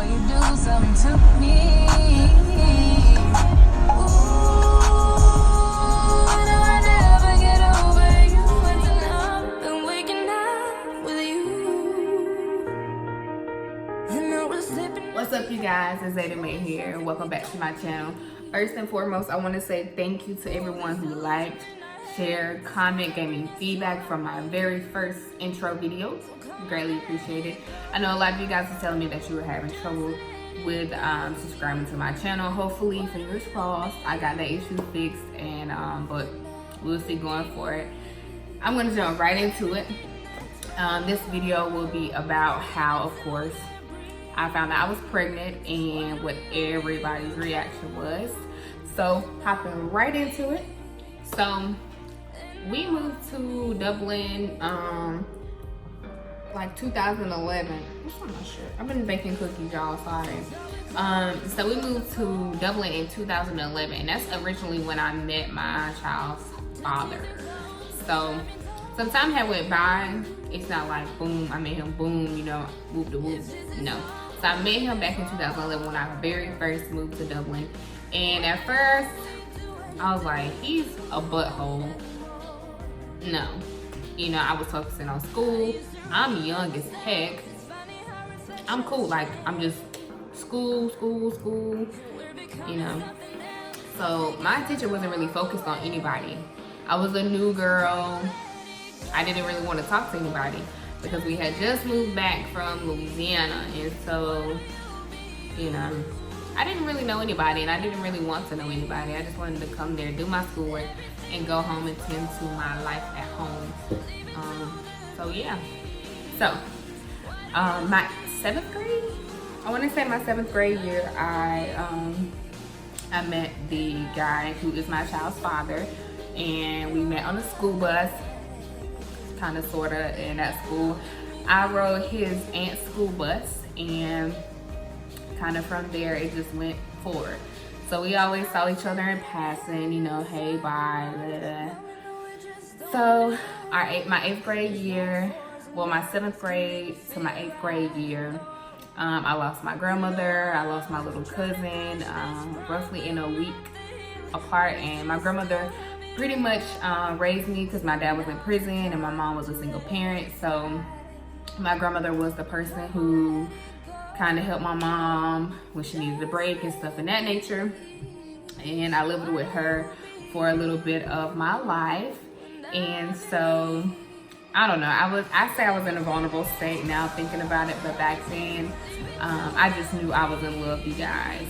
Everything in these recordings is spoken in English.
before you do something to me. Ooh, no, I never get over you. And I've been waking up with you. And I was slipping. What's up, you guys? It's Zeta May here. Welcome back to my channel. First and foremost, I want to say thank you to everyone who liked, shared, comment, gave me feedback from my very first intro videos. Greatly appreciated. I know a lot of you guys are telling me that you were having trouble with subscribing to my channel. Hopefully, fingers crossed, I got that issue fixed, and but we'll see going forward. I'm gonna jump right into it. This video will be about how, of course, I found out I was pregnant and what everybody's reaction was. So hopping right into it. So we moved to Dublin like 2011. I'm not sure. I've been baking cookies, y'all, sorry. So we moved to Dublin in 2011, and that's originally when I met my child's father. So some time had went by. It's not like boom, I met him, boom, you know, whoop de whoop, no. So I met him back in 2011 when I very first moved to Dublin. And at first, I was like, he's a butthole. No. You know, I was focusing on school. I'm young as heck. I'm cool. Like, I'm just school, you know. So my attention wasn't really focused on anybody. I was a new girl. I didn't really want to talk to anybody because we had just moved back from Louisiana. And so, you know, I didn't really know anybody, and I didn't really want to know anybody. I just wanted to come there, do my schoolwork, and go home and tend to my life at home. So yeah. So my 7th grade, I want to say my 7th grade year, I met the guy who is my child's father, and we met on a school bus, kind of, sort of, in that school. I rode his aunt's school bus, and kind of from there it just went forward. So we always saw each other in passing, you know, hey, bye, blah, blah. So my 8th grade year, well, my 7th grade to my 8th grade year, I lost my grandmother, I lost my little cousin, roughly in a week apart. And my grandmother pretty much raised me because my dad was in prison and my mom was a single parent. So my grandmother was the person who kind of helped my mom when she needed a break and stuff in that nature. And I lived with her for a little bit of my life. And so, I don't know, I say I was in a vulnerable state now thinking about it, but back then, I just knew I was in love, you guys.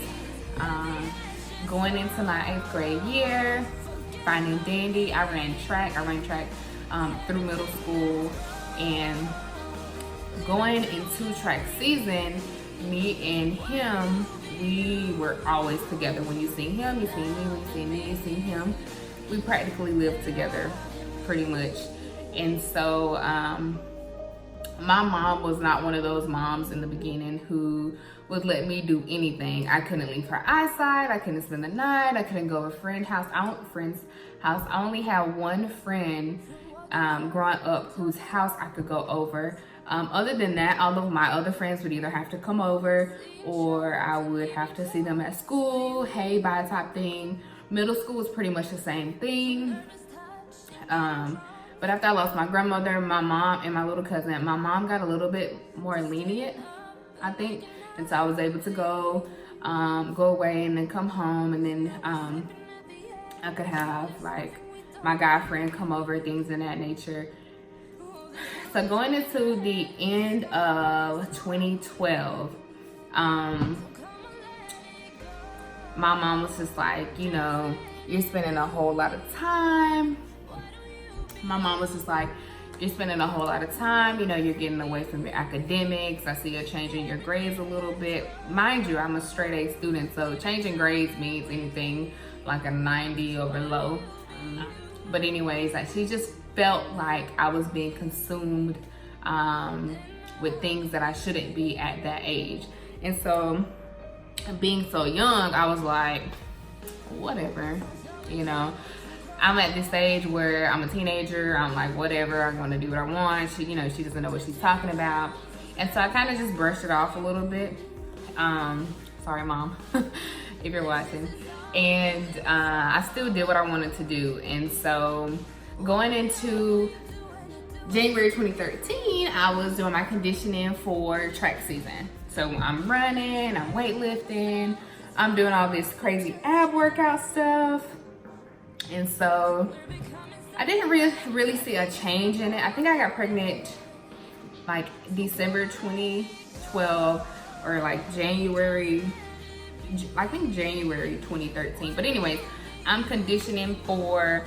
Going into my 8th grade year, finding dandy, I ran track through middle school, and going into track season, me and him, we were always together. When you see him, you see me. When you see me, you see him. We practically lived together, pretty much. And so my mom was not one of those moms in the beginning who would let me do anything. I couldn't leave her eyesight. I couldn't spend the night. I couldn't go to a friend's house. I only had one friend growing up whose house I could go over. Other than that, all of my other friends would either have to come over or I would have to see them at school, hey, bye type thing. Middle school was pretty much the same thing. But after I lost my grandmother, my mom, and my little cousin, my mom got a little bit more lenient, I think. And so I was able to go away and then come home, and then I could have like my guy friend come over, things in that nature. So going into the end of 2012, my mom was just like, you know, you're spending a whole lot of time. My mom was just like, you're spending a whole lot of time, you know, you're getting away from your academics. I see you're changing your grades a little bit. Mind you, I'm a straight A student, so changing grades means anything like a 90 or below. But anyways, like, she just felt like I was being consumed with things that I shouldn't be at that age. And so being so young, I was like, whatever, you know. I'm at this stage where I'm a teenager. I'm like, whatever, I'm gonna do what I want. She, you know, she doesn't know what she's talking about. And so I kind of just brushed it off a little bit. Sorry, mom, if you're watching. And I still did what I wanted to do. And so going into January 2013, I was doing my conditioning for track season. So I'm running, I'm weightlifting, I'm doing all this crazy ab workout stuff. And so I didn't really see a change in it. I think I got pregnant like December 2012 or like January 2013. But anyways, I'm conditioning for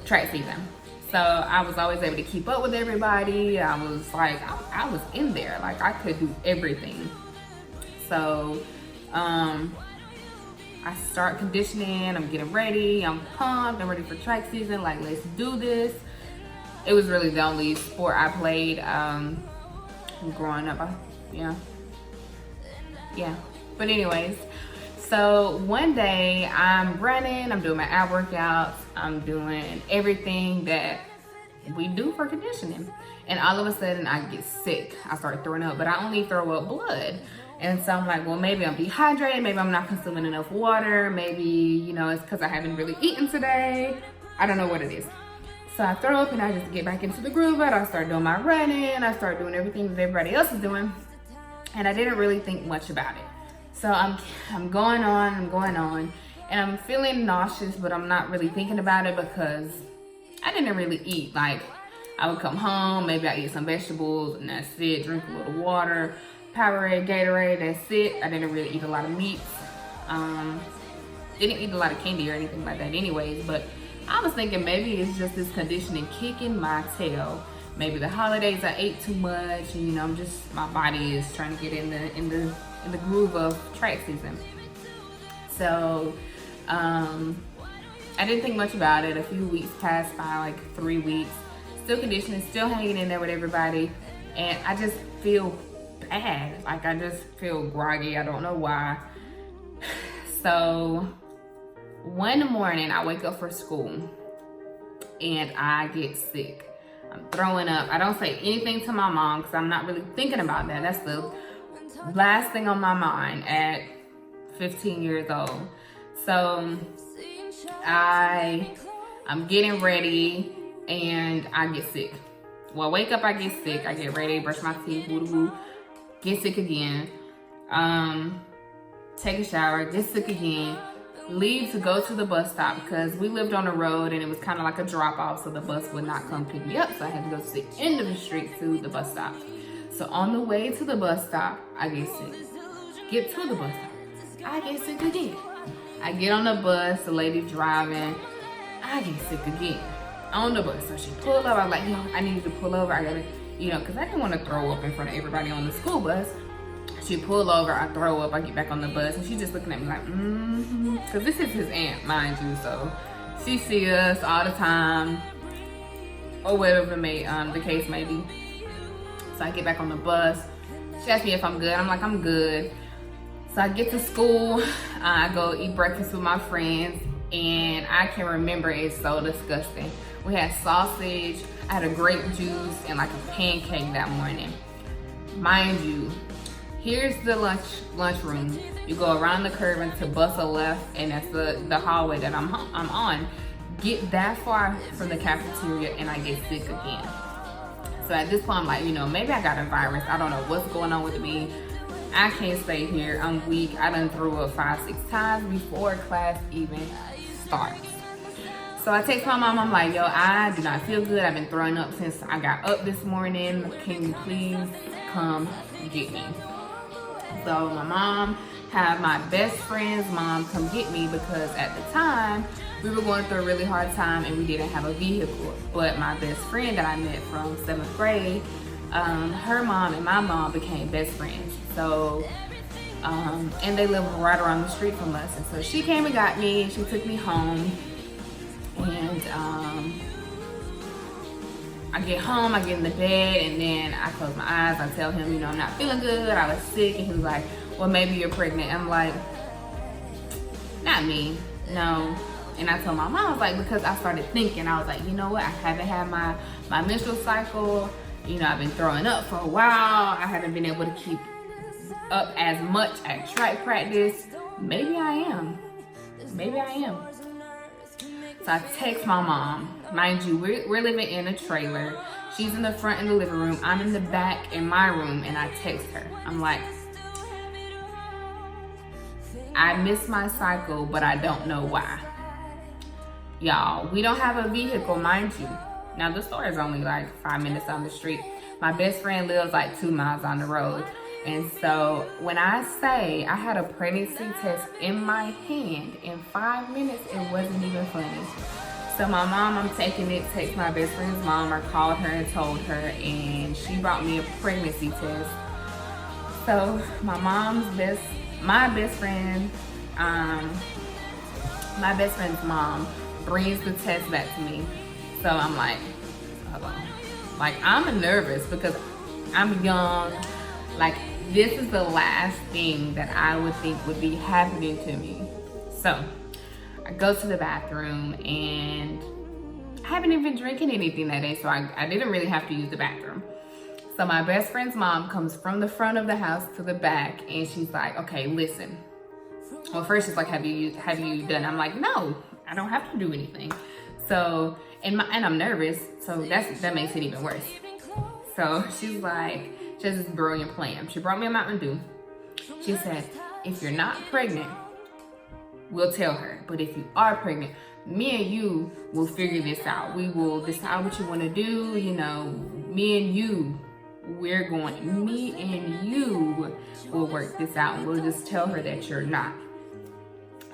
track season. So I was always able to keep up with everybody. I was like, I was in there. Like I could do everything. So I start conditioning, I'm getting ready, I'm pumped, I'm ready for track season, like let's do this. It was really the only sport I played growing up. Yeah. But anyways, so one day I'm running, I'm doing my ab workouts, I'm doing everything that we do for conditioning. And all of a sudden I get sick. I start throwing up, but I only throw up blood. And so I'm like, well, maybe I'm dehydrated, maybe I'm not consuming enough water, maybe, you know, it's because I haven't really eaten today. I don't know what it is. So I throw up and I just get back into the groove of it. I start doing my running, I start doing everything that everybody else is doing. And I didn't really think much about it. So I'm going on, and I'm feeling nauseous, but I'm not really thinking about it because I didn't really eat. Like I would come home, maybe I eat some vegetables and that's it, drink a little water. Powerade, Gatorade, that's it. I didn't really eat a lot of meats. Didn't eat a lot of candy or anything like that anyways, but I was thinking maybe it's just this conditioning kicking my tail. Maybe the holidays I ate too much, and you know, my body is trying to get in the groove of track season. So I didn't think much about it. A few weeks passed by, like 3 weeks. Still conditioning, still hanging in there with everybody, and I just feel bad. Like I just feel groggy. I don't know why. So one morning I wake up for school and I get sick. I'm throwing up. I don't say anything to my mom because I'm not really thinking about that. That's the last thing on my mind at 15 years old. So I'm getting ready and I get sick. Well, I wake up, I get sick, I get ready, brush my teeth, woo-woo, get sick again, take a shower, get sick again, leave to go to the bus stop because we lived on the road and it was kind of like a drop off, so the bus would not come pick me up, so I had to go to the end of the street to the bus stop. So on the way to the bus stop, I get sick. Get to the bus stop, I get sick again. I get on the bus, the lady driving, I get sick again on the bus. So she pulled up, I was like, yo, I need you to pull over, I gotta, you know, because I didn't want to throw up in front of everybody on the school bus. She pulled over, I throw up, I get back on the bus, and she's just looking at me like, because this is his aunt, mind you, so she sees us all the time, or whatever the case may be. So I get back on the bus, she asked me if I'm good, I'm like, I'm good. So I get to school, I go eat breakfast with my friends, and I can remember it's so disgusting. We had sausage, I had a grape juice, and like a pancake that morning. Mind you, here's the lunchroom. You go around the curve into bus a left, and that's the hallway that I'm on. Get that far from the cafeteria, and I get sick again. So at this point, I'm like, you know, maybe I got a virus. I don't know what's going on with me. I can't stay here. I'm weak. I done threw up 5-6 times before class even starts. So I text my mom, I'm like, yo, I do not feel good. I've been throwing up since I got up this morning. Can you please come get me? So my mom had my best friend's mom come get me because at the time, we were going through a really hard time and we didn't have a vehicle. But my best friend that I met from 7th grade, her mom and my mom became best friends. So, and they live right around the street from us. And so she came and got me, she took me home. And I get home, I get in the bed, and then I close my eyes. I tell him, you know, I'm not feeling good, I was sick. And he was like, well, maybe you're pregnant. I'm like, not me, no. And I told my mom, I was like, because I started thinking, I was like, you know what, I haven't had my menstrual cycle. You know, I've been throwing up for a while. I haven't been able to keep up as much at track practice. Maybe I am. Maybe I am. So I text my mom. Mind you, we're living in a trailer. She's in the front in the living room. I'm in the back in my room, and I text her. I'm like, I missed my cycle, but I don't know why. Y'all, we don't have a vehicle, mind you. Now, the store is only like 5 minutes down the street. My best friend lives like 2 miles down the road. And so when I say I had a pregnancy test in my hand in 5 minutes, it wasn't even funny. So my mom, I'm taking it, text my best friend's mom, or called her and told her, and she brought me a pregnancy test. So my best friend's mom brings the test back to me. So I'm like, hello. Like, I'm nervous because I'm young. Like, this is the last thing that I would think would be happening to me. So I go to the bathroom, and I haven't even been drinking anything that day, so I didn't really have to use the bathroom. So my best friend's mom comes from the front of the house to the back, and she's like, okay, listen. Well, first she's like, have you done? I'm like, no, I don't have to do anything. So, and I'm nervous, so that makes it even worse. So she's like, she has this brilliant plan. She brought me a Mountain Dew. She said, if you're not pregnant, we'll tell her. But if you are pregnant, me and you will figure this out. We will decide what you want to do. You know, me and you will work this out. And we'll just tell her that you're not.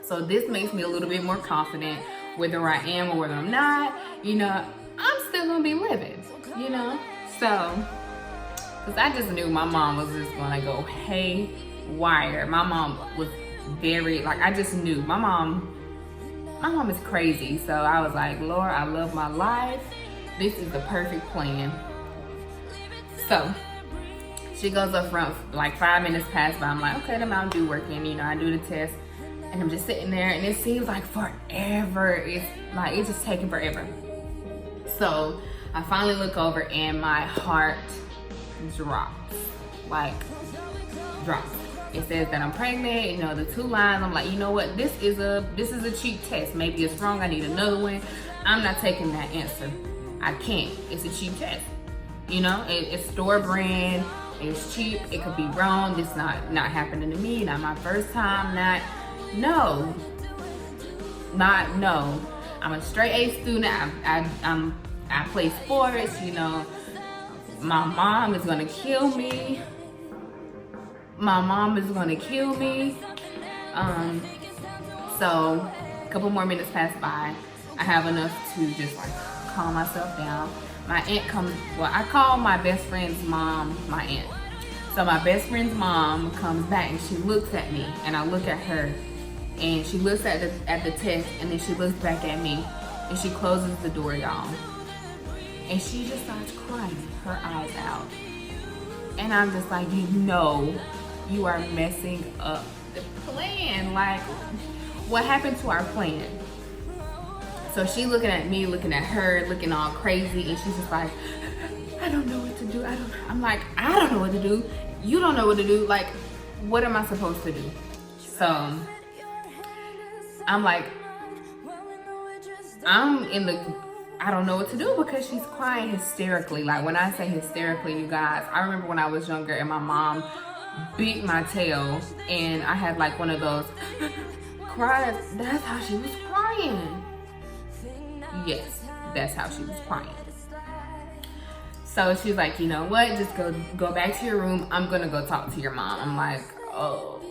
So this makes me a little bit more confident, whether I am or whether I'm not. You know, I'm still gonna be living, you know? So, because I just knew my mom was just gonna go haywire. My mom was very, like, I just knew. My mom is crazy. So I was like, Lord, I love my life. This is the perfect plan. So she goes up front, like 5 minutes pass by. I'm like, okay, the Mountain Dew working. You know, I do the test. And I'm just sitting there, and it seems like forever. It's just taking forever. So I finally look over, and my heart drops. Like, drops. It says that I'm pregnant, you know, the 2 lines. I'm like, you know what? This is a cheap test. Maybe it's wrong. I need another one. I'm not taking that answer. I can't. It's a cheap test. You know, it's store brand. It's cheap. It could be wrong. It's not happening to me. Not my first time. No. I'm a straight A student. I play sports. You know, my mom is gonna kill me. So a couple more minutes pass by. I have enough to just like calm myself down. My aunt comes. Well, I call my best friend's mom my aunt. So my best friend's mom comes back, and she looks at me, and I look at her, and she looks at the test, and then she looks back at me, and she closes the door, y'all. And she just starts crying her eyes out. And I'm just like, you know, you are messing up the plan. Like, what happened to our plan? So she looking at me, looking at her, looking all crazy, and she's just like, I don't know what to do. I'm like, I don't know what to do. You don't know what to do. Like, what am I supposed to do? So I'm like, I don't know what to do, because she's crying hysterically. Like, when I say hysterically, you guys, I remember when I was younger and my mom beat my tail, and I had like one of those cries. That's how she was crying. Yes, that's how she was crying. So she's like, you know what? Just go back to your room. I'm gonna go talk to your mom. I'm like, oh,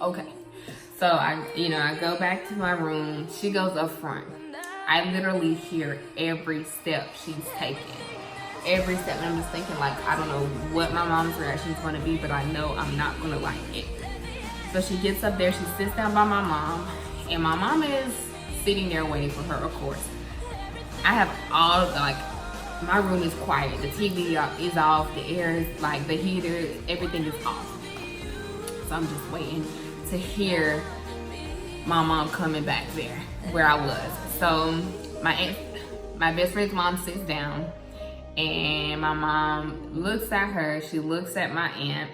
okay. So I go back to my room. She goes up front. I literally hear every step she's taking. Every step. And I'm just thinking, like, I don't know what my mom's reaction is going to be, but I know I'm not going to like it. So she gets up there. She sits down by my mom. And my mom is sitting there waiting for her, of course. I have my room is quiet. The TV is off. The air is, like, the heater, everything is off. So I'm just waiting to hear my mom coming back there where I was. So my best friend's mom sits down, and my mom looks at her. She looks at my aunt.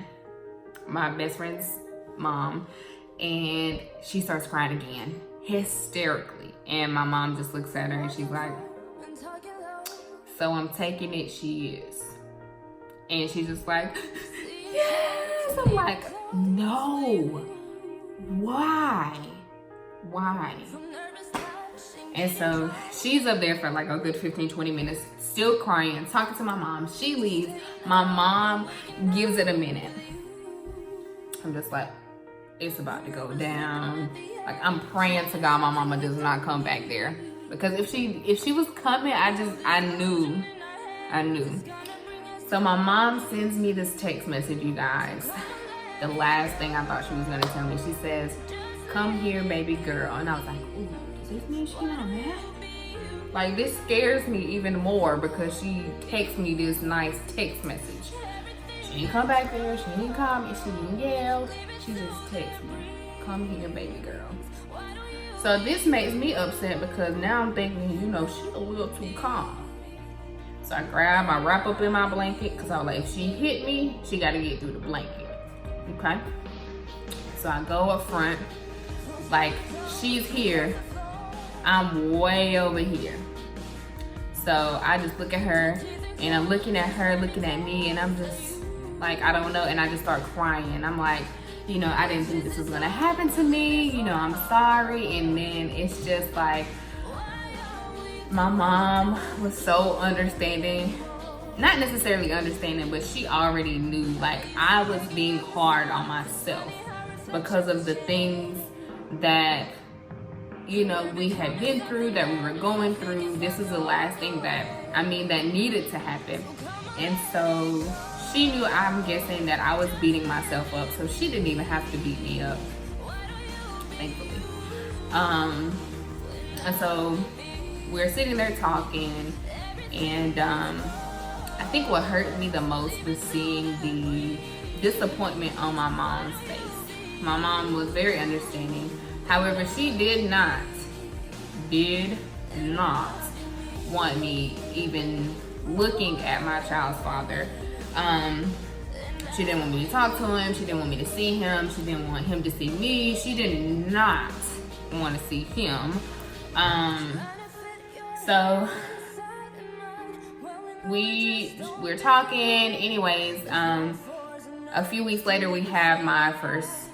my best friend's mom, and she starts crying again, hysterically. And my mom just looks at her and she's like, so I'm taking it, she is. And she's just like, yes. I'm like, no, why? And so she's up there for like a good 15-20 minutes, still crying, talking to my mom. She leaves. My mom gives it a minute. I'm just like, it's about to go down. Like, I'm praying to God my mama does not come back there, because if she was coming, I knew. So my mom sends me this text message, you guys. The last thing I thought she was gonna tell me, she says, come here, baby girl. And I was like, ooh, does this mean she not mad? Like, this scares me even more, because she texts me this nice text message. She didn't come back there, she didn't call me, she didn't yell. She just texts me, come here, baby girl. So this makes me upset, because now I'm thinking, she a little too calm. So I wrap up in my blanket, because I was like, if she hit me, she got to get through the blanket. Okay? So I go up front, like, she's here, I'm way over here. So I just look at her, and I'm looking at her, looking at me, and I'm just like, I don't know, and I just start crying. I'm like, I didn't think this was gonna happen to me, I'm sorry. And then it's just like, my mom was so understanding, not necessarily understanding, but she already knew, like, I was being hard on myself because of the things that, we had been through, that we were going through. This is the last thing that needed to happen. And so she knew, I'm guessing, that I was beating myself up, so she didn't even have to beat me up, thankfully. And so we're sitting there talking, and I think what hurt me the most was seeing the disappointment on my mom's face. My mom was very understanding. However, she did not want me even looking at my child's father. She didn't want me to talk to him. She didn't want me to see him. She didn't want him to see me. She did not want to see him. So we're talking. Anyways, a few weeks later, we have my first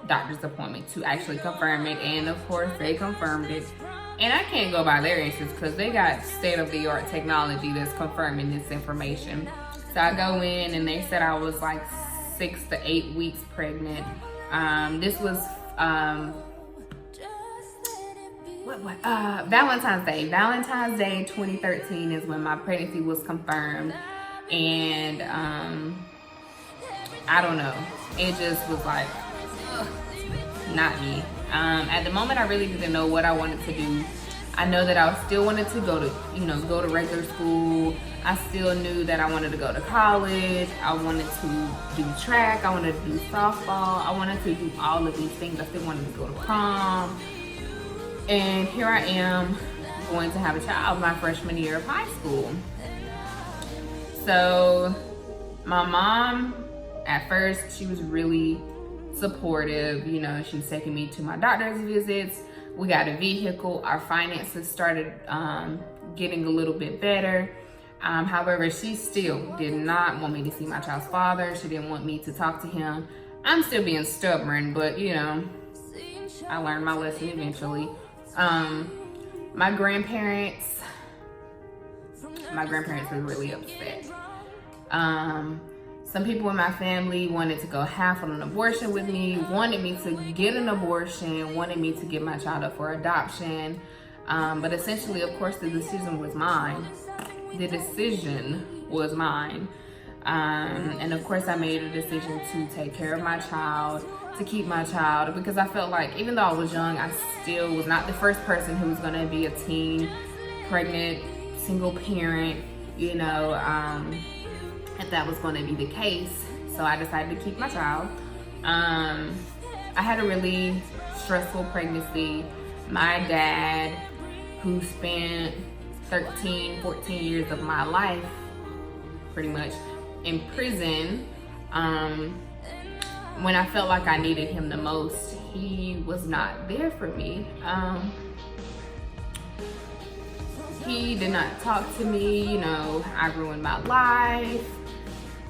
doctor's appointment to actually confirm it, and of course they confirmed it. And I can't go by their answers, because they got state-of-the-art technology that's confirming this information. So I go in, and they said I was like 6 to 8 weeks pregnant. This was Valentine's Day. Valentine's Day 2013 is when my pregnancy was confirmed. And I don't know, it just was like, ugh, not me. At the moment, I really didn't know what I wanted to do. I know that I still wanted to go to regular school. I still knew that I wanted to go to college. I wanted to do track. I wanted to do softball. I wanted to do all of these things. I still wanted to go to prom. And here I am, going to have a child my freshman year of high school. So my mom, at first, she was really supportive. She was taking me to my doctor's visits. We got a vehicle. Our finances started getting a little bit better. However, she still did not want me to see my child's father. She didn't want me to talk to him. I'm still being stubborn, but I learned my lesson eventually. My grandparents were really upset. Some people in my family wanted to go half on an abortion with me, wanted me to get an abortion, wanted me to give my child up for adoption. But essentially, of course, the decision was mine. And of course, I made a decision to take care of my child, to keep my child, because I felt like, even though I was young, I still was not the first person who was going to be a teen, pregnant, single parent, if that was going to be the case. So I decided to keep my child. I had a really stressful pregnancy. My dad, who spent 13, 14 years of my life pretty much in prison, when I felt like I needed him the most, he was not there for me. He did not talk to me. You know, I ruined my life.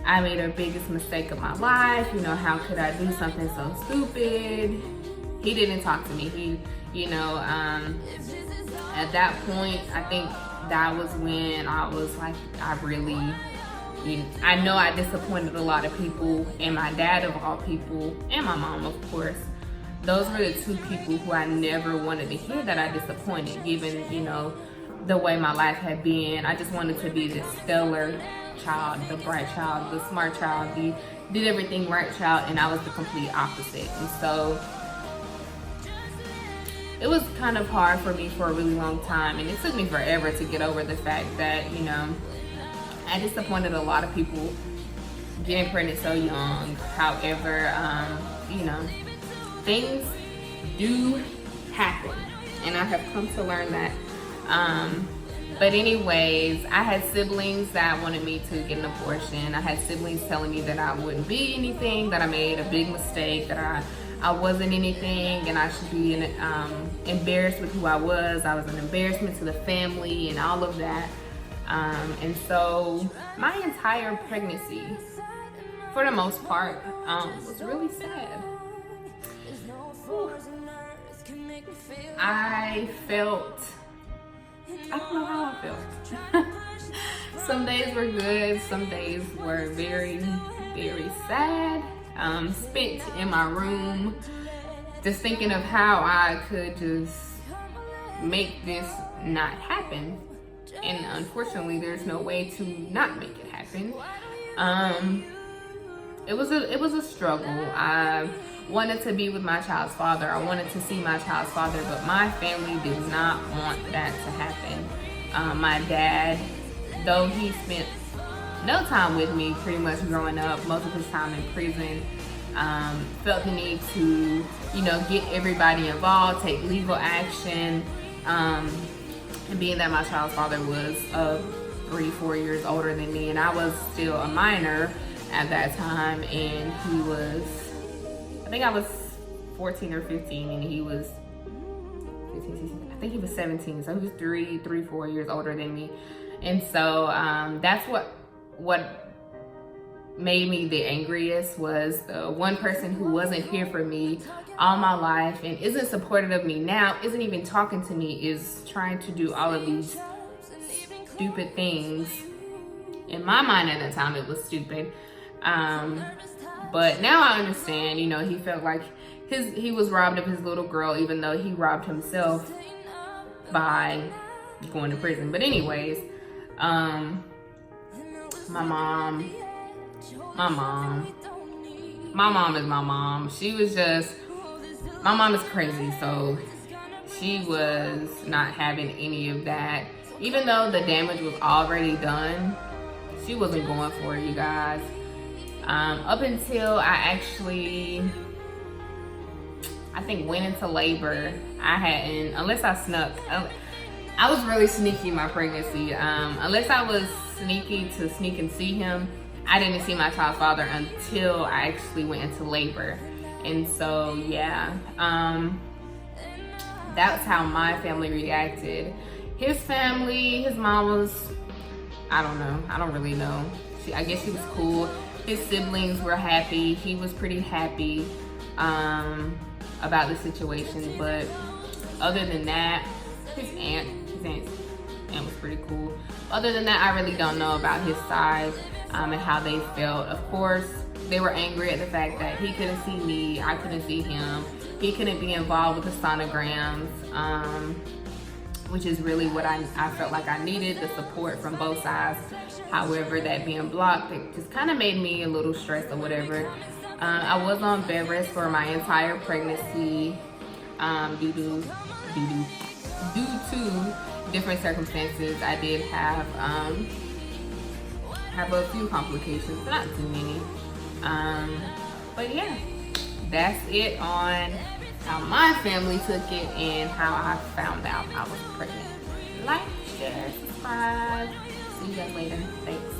I made the biggest mistake of my life. You know, how could I do something so stupid? He didn't talk to me. He, you know, at that point, I think that was when I was like, I know I disappointed a lot of people, and my dad of all people, and my mom, of course. Those were the two people who I never wanted to hear that I disappointed, given, you know, the way my life had been. I just wanted to be the stellar child, the bright child, the smart child, the did everything right child, and I was the complete opposite. And so it was kind of hard for me for a really long time, and it took me forever to get over the fact that, you know, I disappointed a lot of people getting pregnant so young. However, you know, things do happen, and I have come to learn that. But anyways, I had siblings that wanted me to get an abortion. I had siblings telling me that I wouldn't be anything, that I made a big mistake, that I wasn't anything, and I should be embarrassed with who I was. I was an embarrassment to the family and all of that. And so my entire pregnancy, for the most part, was really sad. Whew. I don't know how I felt. Some days were good, some days were very, very sad. Spent in my room just thinking of how I could just make this not happen. And unfortunately, there's no way to not make it happen. It was a struggle. I wanted to be with my child's father. I wanted to see my child's father, but my family did not want that to happen. My dad, though he spent no time with me pretty much growing up, most of his time in prison, felt the need to, you know, get everybody involved, take legal action. And being that my child's father was 3-4 years older than me, and I was still a minor at that time, and he was, I think I was 14 or 15, and he was 15, 16, I think he was 17, so he was 3-4 years older than me. And so that's what made me the angriest, was the one person who wasn't here for me all my life and isn't supportive of me now, isn't even talking to me, is trying to do all of these stupid things. In my mind at the time, it was stupid. But now I understand, you know, he felt like he was robbed of his little girl, even though he robbed himself by going to prison. But anyways, my mom is my mom. She was just, my mom is crazy, so she was not having any of that. Even though the damage was already done, she wasn't going for it, you guys. Up until I think went into labor, I hadn't, unless I snuck. I was really sneaky in my pregnancy. Unless I was sneaky to sneak and see him, I didn't see my child's father until I actually went into labor. And so, yeah, that's how my family reacted. His family, his mom was, I don't know, I don't really know. I guess she was cool. His siblings were happy. He was pretty happy about the situation. But other than that, his aunt was pretty cool. Other than that, I really don't know about his side and how they felt. Of course, they were angry at the fact that he couldn't see me, I couldn't see him. He couldn't be involved with the sonograms, which is really what I felt like I needed, the support from both sides. However, that being blocked, it just kind of made me a little stressed or whatever. I was on bed rest for my entire pregnancy due to different circumstances. I did have a few complications, but not too many. But yeah, that's it on how my family took it and how I found out I was pregnant. Like, share, subscribe. See you guys later. Thanks.